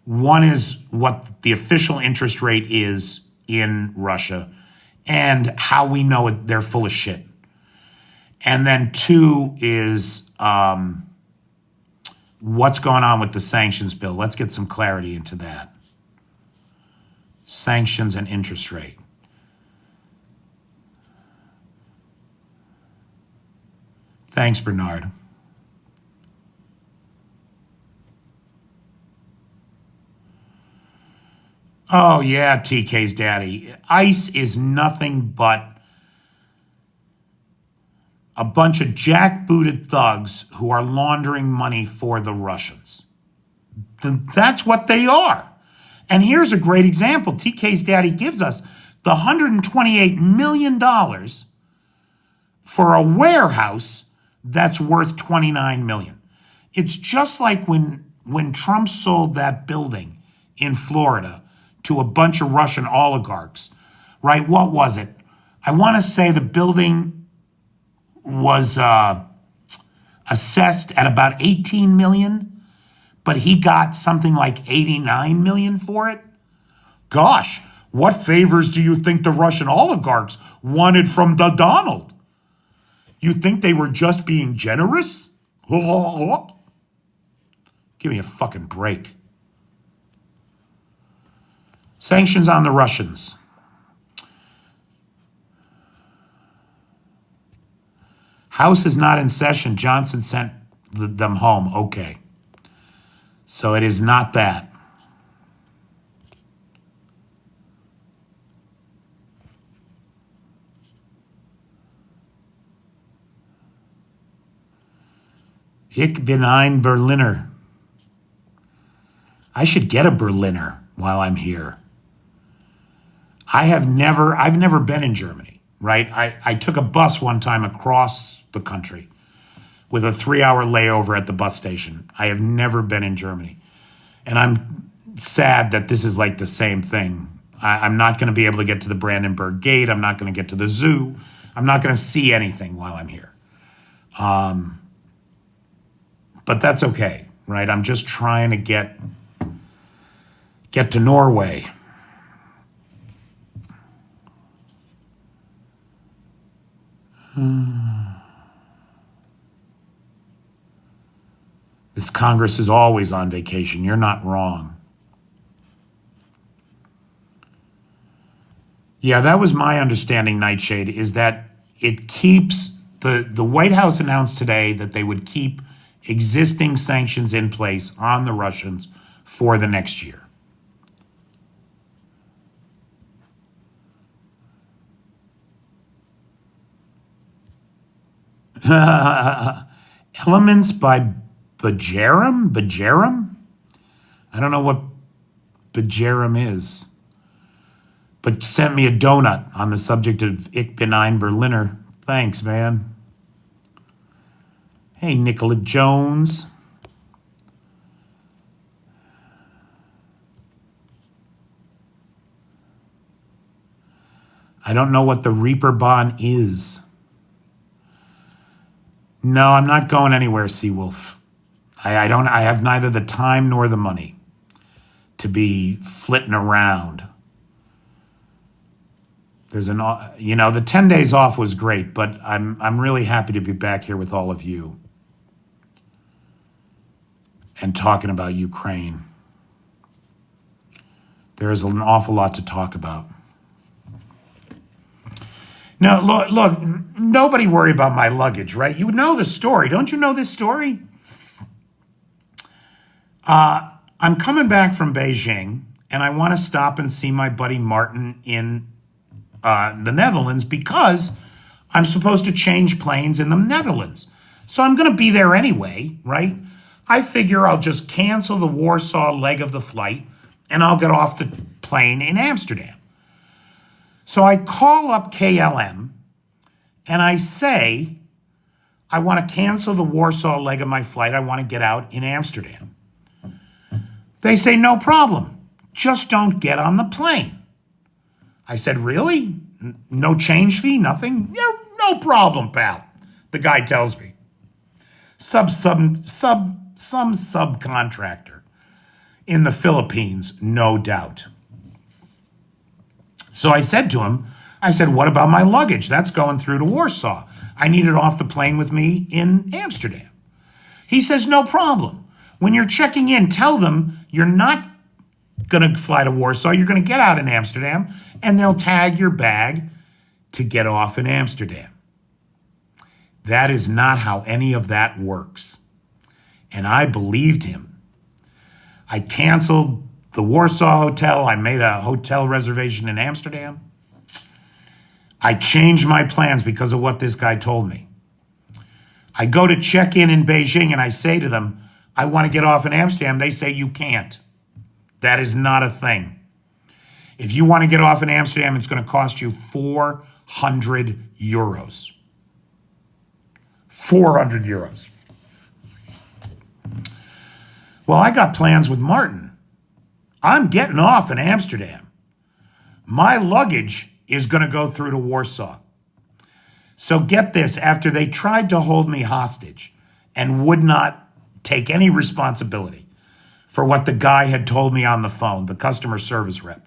One is what the official interest rate is in Russia and how we know they're full of shit. And then two is what's going on with the sanctions bill. Let's get some clarity into that. Sanctions and interest rate. Thanks, Bernard. Oh, yeah, TK's daddy. ICE is nothing but a bunch of jackbooted thugs who are laundering money for the Russians. That's what they are. And here's a great example. TK's daddy gives us the $128 million for a warehouse that's worth $29 million. It's just like when Trump sold that building in Florida to a bunch of Russian oligarchs, right? What was it? I want to say the building was assessed at about 18 million, but he got something like 89 million for it. Gosh, what favors do you think the Russian oligarchs wanted from the Donald? You think they were just being generous? Give me a fucking break. Sanctions on the Russians. House is not in session. Johnson sent them home. Okay. So it is not that. Ich bin ein Berliner. I should get a Berliner while I'm here. I've never been in Germany, right? I took a bus one time across the country with a 3-hour layover at the bus station. I have never been in Germany. And I'm sad that this is like the same thing. I'm not going to be able to get to the Brandenburg Gate. I'm not going to get to the zoo. I'm not going to see anything while I'm here. But that's okay, right? I'm just trying to get to Norway. This Congress is always on vacation. You're not wrong. Yeah, that was my understanding, Nightshade, is that it keeps, the White House announced today that they would keep existing sanctions in place on the Russians for the next year. Elements by Bajaram? I don't know what Bajaram is. But sent me a donut on the subject of Ich bin ein Berliner. Thanks, man. Hey, Nicola Jones. I don't know what the Reaperbahn is. No, I'm not going anywhere, Seawolf. I have neither the time nor the money to be flitting around. There's the 10 days off was great, but I'm really happy to be back here with all of you and talking about Ukraine. There is an awful lot to talk about. Now, look, nobody worry about my luggage, right? You know the story. Don't you know this story? I'm coming back from Beijing, and I want to stop and see my buddy Martin in the Netherlands because I'm supposed to change planes in the Netherlands. So I'm going to be there anyway, right? I figure I'll just cancel the Warsaw leg of the flight, and I'll get off the plane in Amsterdam. So I call up KLM and I say, I want to cancel the Warsaw leg of my flight. I want to get out in Amsterdam. They say, no problem. Just don't get on the plane. I said, really? No change fee? Nothing? Yeah, no problem, pal. The guy tells me. Some subcontractor in the Philippines, no doubt. So I said to him, I said, what about my luggage? That's going through to Warsaw. I need it off the plane with me in Amsterdam. He says, no problem. When you're checking in, tell them you're not going to fly to Warsaw. You're going to get out in Amsterdam, and they'll tag your bag to get off in Amsterdam. That is not how any of that works. And I believed him. I canceled the Warsaw hotel. I made a hotel reservation in Amsterdam. I changed my plans because of what this guy told me. I go to check in Beijing and I say to them, I want to get off in Amsterdam. They say you can't. That is not a thing. If you want to get off in Amsterdam, it's going to cost you 400 euros. 400 euros. Well, I got plans with Martin. I'm getting off in Amsterdam. My luggage is going to go through to Warsaw. So get this, after they tried to hold me hostage and would not take any responsibility for what the guy had told me on the phone, the customer service rep,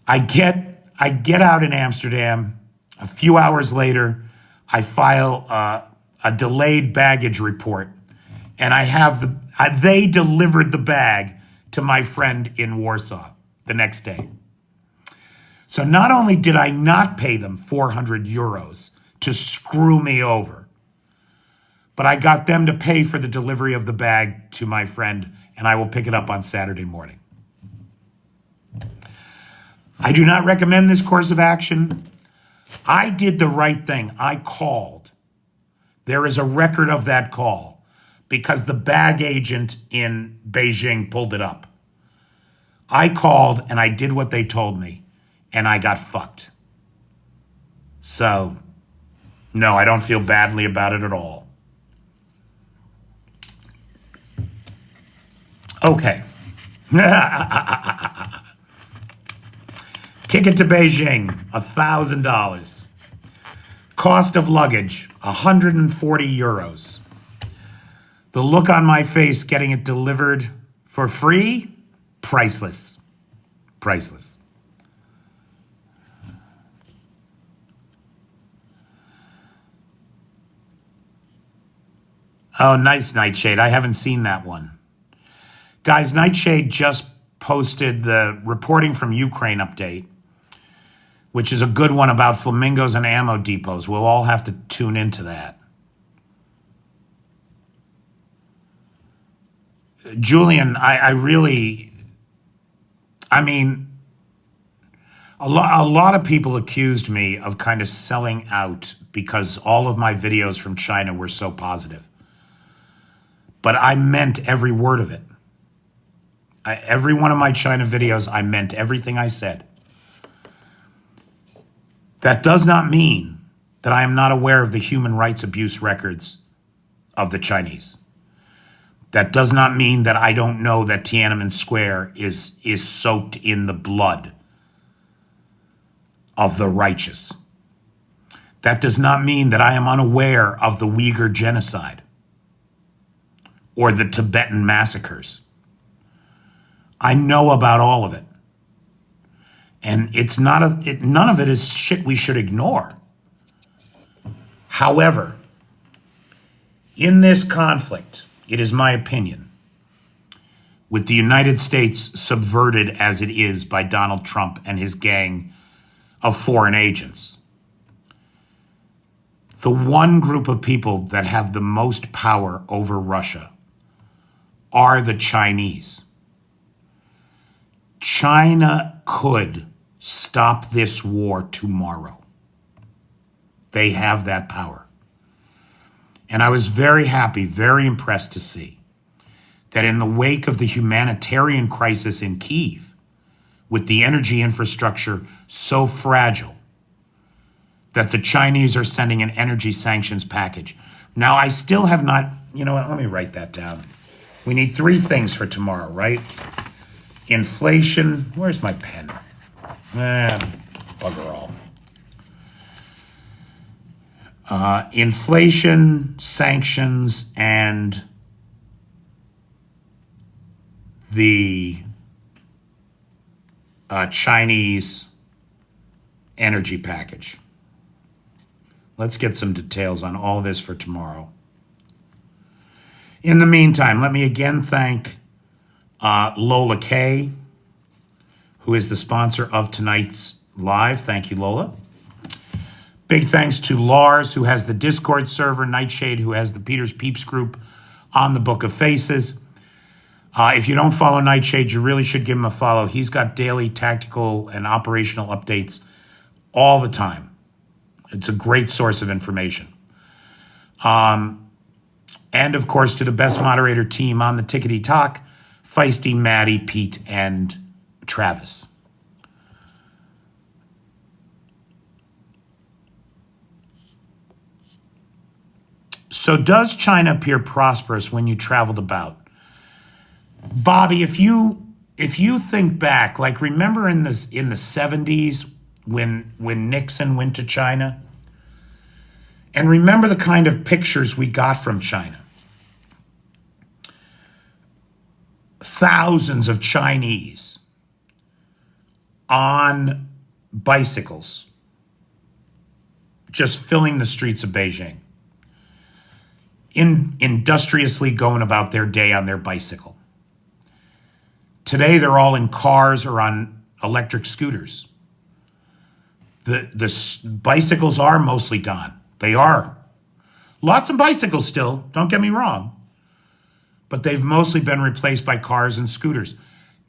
I get out in Amsterdam. A few hours later, I file a delayed baggage report, and they delivered the bag to my friend in Warsaw the next day. So not only did I not pay them 400 euros to screw me over, but I got them to pay for the delivery of the bag to my friend, and I will pick it up on Saturday morning. I do not recommend this course of action. I did the right thing. I called. There is a record of that call because the bag agent in Beijing pulled it up. I called and I did what they told me, and I got fucked. So, no, I don't feel badly about it at all. Okay. Ticket to Beijing, $1,000. Cost of luggage, 140 euros. The look on my face getting it delivered for free, priceless. Priceless. Oh, nice, Nightshade. I haven't seen that one. Guys, Nightshade just posted the reporting from Ukraine update, which is a good one about flamingos and ammo depots. We'll all have to tune into that. Julian, I mean, a lot of people accused me of kind of selling out because all of my videos from China were so positive. But I meant every word of it. Every one of my China videos, I meant everything I said. That does not mean that I am not aware of the human rights abuse records of the Chinese. That does not mean that I don't know that Tiananmen Square is soaked in the blood of the righteous. That does not mean that I am unaware of the Uyghur genocide or the Tibetan massacres. I know about all of it. And none of it is shit we should ignore. However, in this conflict, it is my opinion, with the United States subverted as it is by Donald Trump and his gang of foreign agents, the one group of people that have the most power over Russia are the Chinese. China could stop this war tomorrow. They have that power. And I was very happy, very impressed to see that in the wake of the humanitarian crisis in Kyiv, with the energy infrastructure so fragile, that the Chinese are sending an energy sanctions package. Now, I still have not, you know what, let me write that down. We need 3 things for tomorrow, right? Inflation, where's my pen? Bugger all. Inflation, sanctions, and the Chinese energy package. Let's get some details on all this for tomorrow. In the meantime, let me again thank Lola K, who is the sponsor of tonight's live. Thank you, Lola. Big thanks to Lars, who has the Discord server, Nightshade, who has the Peter's Peeps group on the Book of Faces. If you don't follow Nightshade, you really should give him a follow. He's got daily tactical and operational updates all the time. It's a great source of information. And of course, to the best moderator team on the Tickety Talk, Feisty, Maddie, Pete, and Travis. So does China appear prosperous when you traveled about? Bobby, if you think back, like remember in the 70s when Nixon went to China? And remember the kind of pictures we got from China. Thousands of Chinese on bicycles just filling the streets of Beijing, industriously going about their day on their bicycle. Today, they're all in cars or on electric scooters. The bicycles are mostly gone. They are. Lots of bicycles still, don't get me wrong. But they've mostly been replaced by cars and scooters.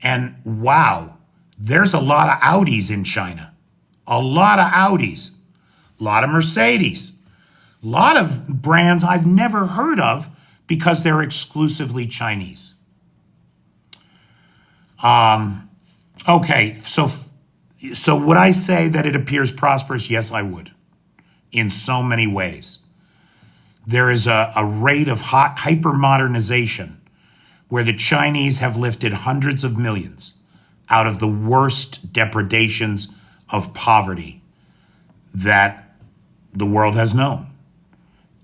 And wow, there's a lot of Audis in China. A lot of Audis. A lot of Mercedes. A lot of brands I've never heard of because they're exclusively Chinese. Okay, so would I say that it appears prosperous? Yes, I would. In so many ways. There is a rate of hyper-modernization where the Chinese have lifted hundreds of millions out of the worst depredations of poverty that the world has known.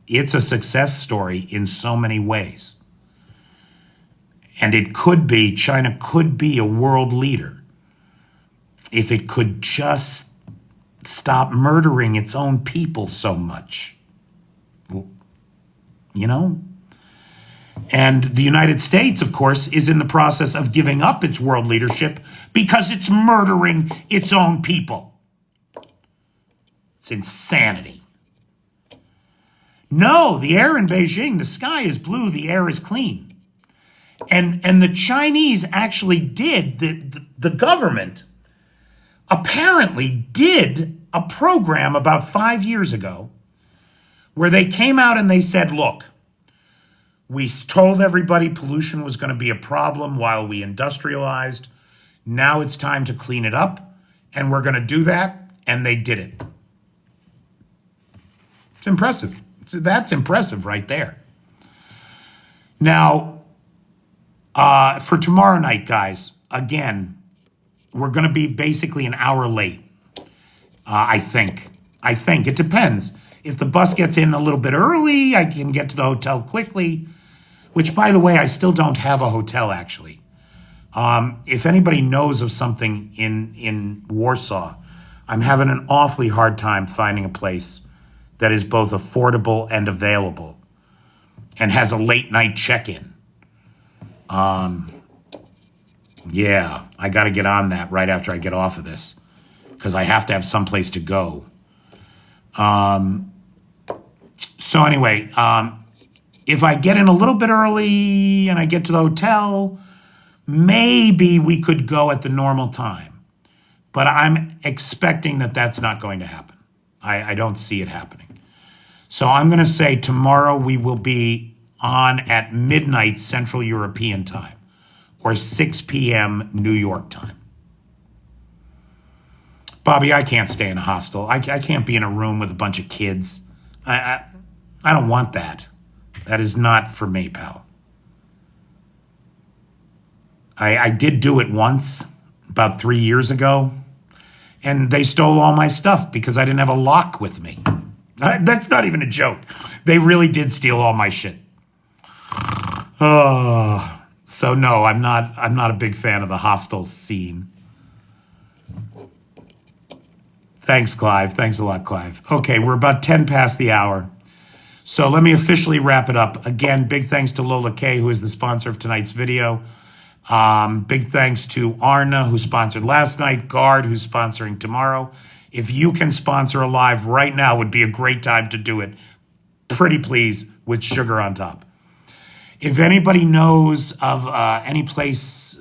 It's a success story in so many ways. And China could be a world leader if it could just stop murdering its own people so much. You know? And the United States, of course, is in the process of giving up its world leadership because it's murdering its own people. It's insanity. No, the air in Beijing, the sky is blue, the air is clean. And the Chinese actually did, the government apparently did a program about 5 years ago where they came out and they said, look, we told everybody pollution was going to be a problem while we industrialized. Now it's time to clean it up, and we're going to do that, and they did it. It's impressive. That's impressive right there. Now, for tomorrow night, guys, again, we're going to be basically an hour late, I think. It depends. If the bus gets in a little bit early, I can get to the hotel quickly, which, by the way, I still don't have a hotel, actually. If anybody knows of something in Warsaw, I'm having an awfully hard time finding a place that is both affordable and available and has a late night check-in. Yeah, I got to get on that right after I get off of this because I have to have someplace to go. So anyway, if I get in a little bit early and I get to the hotel, maybe we could go at the normal time. But I'm expecting that that's not going to happen. I don't see it happening. So I'm going to say tomorrow we will be on at midnight Central European time or 6 p.m. New York time. Bobby, I can't stay in a hostel. I can't be in a room with a bunch of kids. I don't want that. That is not for me, pal. I did do it once, about 3 years ago, and they stole all my stuff because I didn't have a lock with me. That's not even a joke. They really did steal all my shit. So no, I'm not a big fan of the hostile scene. Thanks, Clive. Thanks a lot, Clive. Okay, we're about 10 past the hour. So let me officially wrap it up. Again, big thanks to Lola K, who is the sponsor of tonight's video. Big thanks to Arna, who sponsored last night, Guard, who's sponsoring tomorrow. If you can sponsor a live right now, would be a great time to do it. Pretty please, with sugar on top. If anybody knows of any place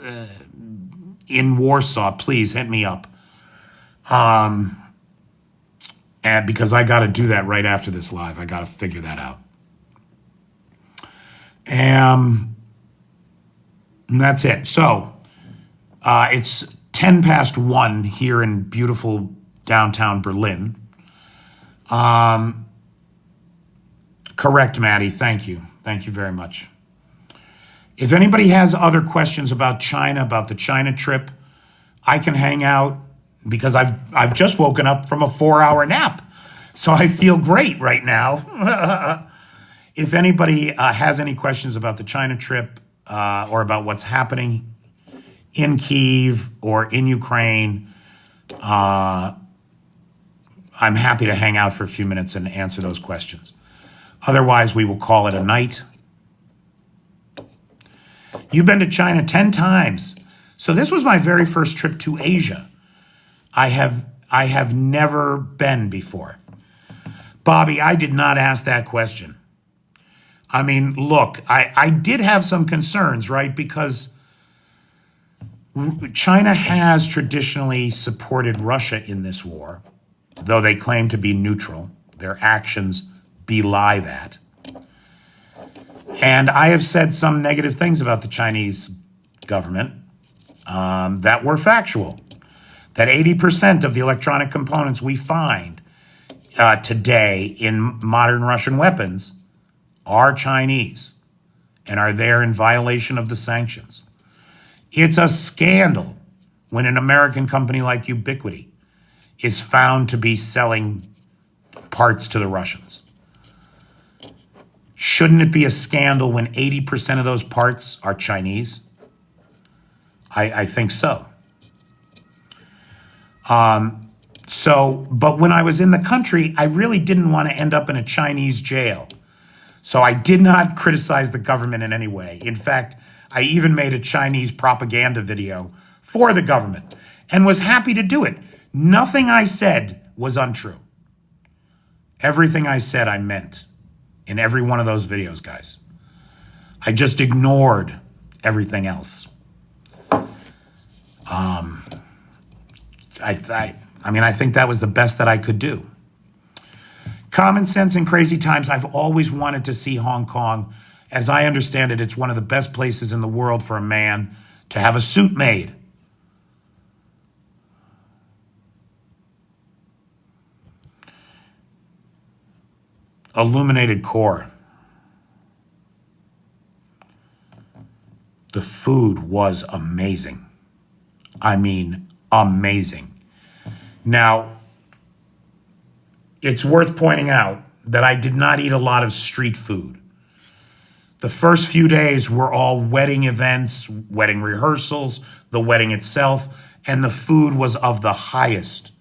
in Warsaw, please hit me up. And because I got to do that right after this live. I got to figure that out. And that's it. So it's 10 past 1 here in beautiful downtown Berlin. Correct, Maddie. Thank you. Thank you very much. If anybody has other questions about China, about the China trip, I can hang out because I've just woken up from a 4-hour nap. So I feel great right now. If anybody has any questions about the China trip or about what's happening in Kyiv or in Ukraine, I'm happy to hang out for a few minutes and answer those questions. Otherwise, we will call it a night. You've been to China 10 times. So this was my very first trip to Asia. I have never been before. Bobby, I did not ask that question. I mean, look, I did have some concerns, right? Because China has traditionally supported Russia in this war, though they claim to be neutral. Their actions belie that. And I have said some negative things about the Chinese government that were factual. That 80% of the electronic components we find today in modern Russian weapons are Chinese and are there in violation of the sanctions. It's a scandal when an American company like Ubiquiti is found to be selling parts to the Russians. Shouldn't it be a scandal when 80% of those parts are Chinese? I think so. But when I was in the country, I really didn't want to end up in a Chinese jail. So I did not criticize the government in any way. In fact, I even made a Chinese propaganda video for the government and was happy to do it. Nothing I said was untrue. Everything I said, I meant in every one of those videos, guys. I just ignored everything else. I think that was the best that I could do. Common sense in crazy times. I've always wanted to see Hong Kong. As I understand it, it's one of the best places in the world for a man to have a suit made. Illuminated core. The food was amazing. I mean, amazing. Now, it's worth pointing out that I did not eat a lot of street food. The first few days were all wedding events, wedding rehearsals, the wedding itself, and the food was of the highest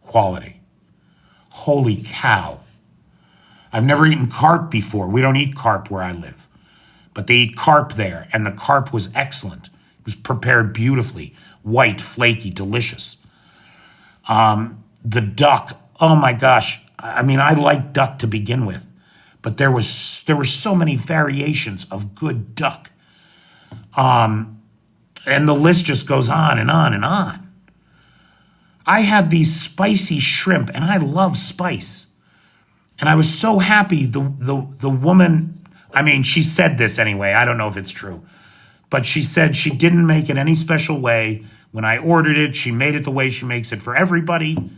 quality. Holy cow. I've never eaten carp before. We don't eat carp where I live. But they eat carp there, and the carp was excellent. It was prepared beautifully. White, flaky, delicious. The duck, oh my gosh. I mean, I like duck to begin with, but there were so many variations of good duck. And the list just goes on and on and on. I had these spicy shrimp, and I love spice. And I was so happy. The woman, I mean, she said this anyway. I don't know if it's true. But she said she didn't make it any special way. When I ordered it, she made it the way she makes it for everybody.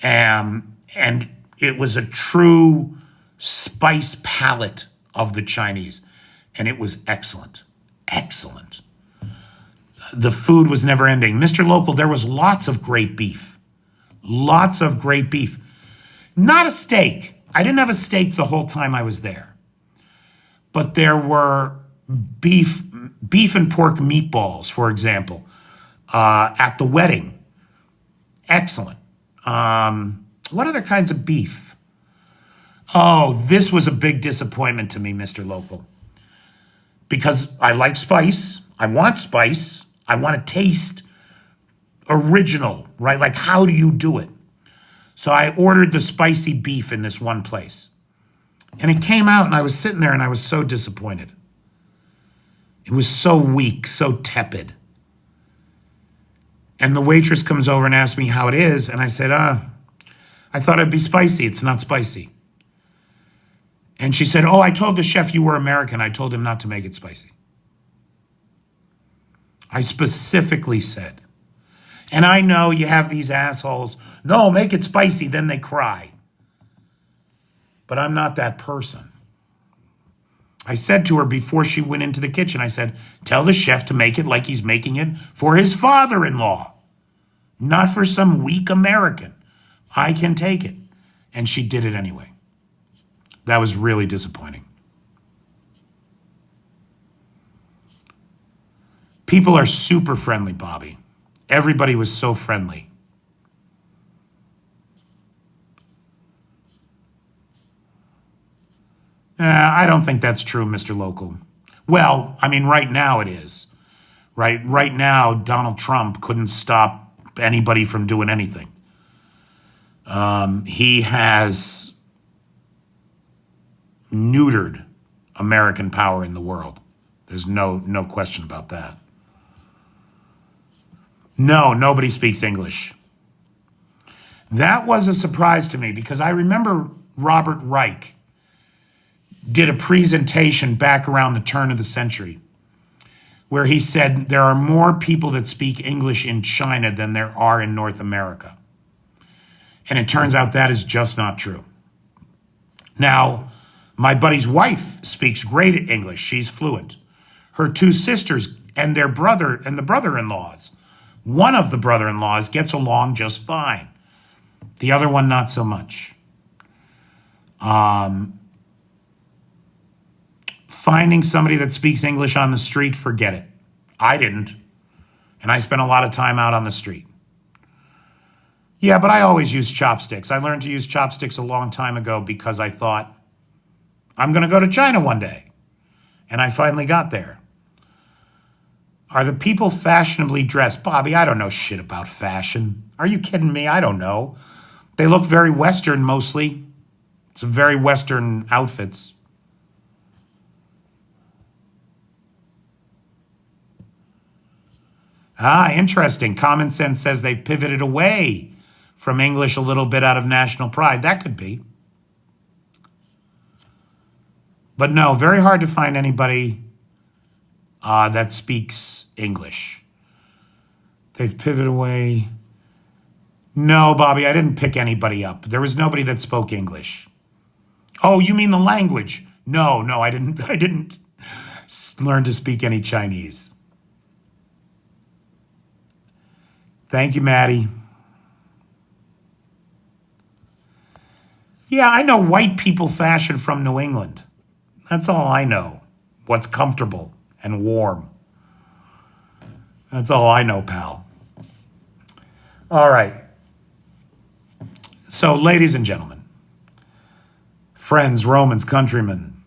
And it was a true spice palette of the Chinese. And it was excellent. Excellent. The food was never ending. Mr. Local, there was lots of great beef. Lots of great beef. Not a steak. I didn't have a steak the whole time I was there. But there were beef beef and pork meatballs, for example, at the wedding. Excellent. What other kinds of beef? Oh, this was a big disappointment to me, Mr. Local, because I like spice. I want spice. I want to taste original, right? Like, how do you do it? So I ordered the spicy beef in this one place. And it came out, and I was sitting there, and I was so disappointed. It was so weak, so tepid. And the waitress comes over and asks me how it is, and I said, I thought it'd be spicy. It's not spicy. And she said, oh, I told the chef you were American. I told him not to make it spicy. I specifically said. And I know you have these assholes, no, make it spicy, then they cry. But I'm not that person. I said to her before she went into the kitchen, I said, tell the chef to make it like he's making it for his father-in-law, not for some weak American. I can take it. And she did it anyway. That was really disappointing. People are super friendly, Bobby. Everybody was so friendly. I don't think that's true, Mr. Local. Well, I mean, right now it is. Right now, Donald Trump couldn't stop anybody from doing anything. He has neutered American power in the world. There's no question about that. No, nobody speaks English. That was a surprise to me because I remember Robert Reich did a presentation back around the turn of the century where he said there are more people that speak English in China than there are in North America. And it turns out that is just not true. Now, my buddy's wife speaks great English. She's fluent. Her two sisters and their brother and the brother-in-laws, one of the brother-in-laws gets along just fine. The other one, not so much. Finding somebody that speaks English on the street, forget it. I didn't. And I spent a lot of time out on the street. Yeah, but I always use chopsticks. I learned to use chopsticks a long time ago because I thought, I'm going to go to China one day. And I finally got there. Are the people fashionably dressed? Bobby, I don't know shit about fashion. Are you kidding me? I don't know. They look very Western mostly. Some very Western outfits. Interesting. Common Sense says they've pivoted away from English a little bit out of national pride. That could be. But no, very hard to find anybody that speaks English. They've pivoted away. No, Bobby, I didn't pick anybody up. There was nobody that spoke English. Oh, you mean the language? No, I didn't learn to speak any Chinese. Thank you, Maddie. Yeah, I know white people fashion from New England. That's all I know. What's comfortable and warm. That's all I know, pal. All right. So, ladies and gentlemen, friends, Romans, countrymen,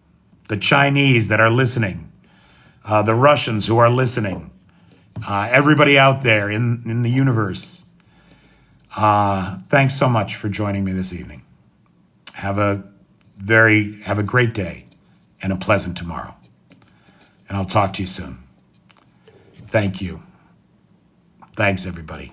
the Chinese that are listening, the Russians who are listening, everybody out there in the universe, thanks so much for joining me this evening. Have a great day and a pleasant tomorrow. And I'll talk to you soon. Thank you. Thanks, everybody.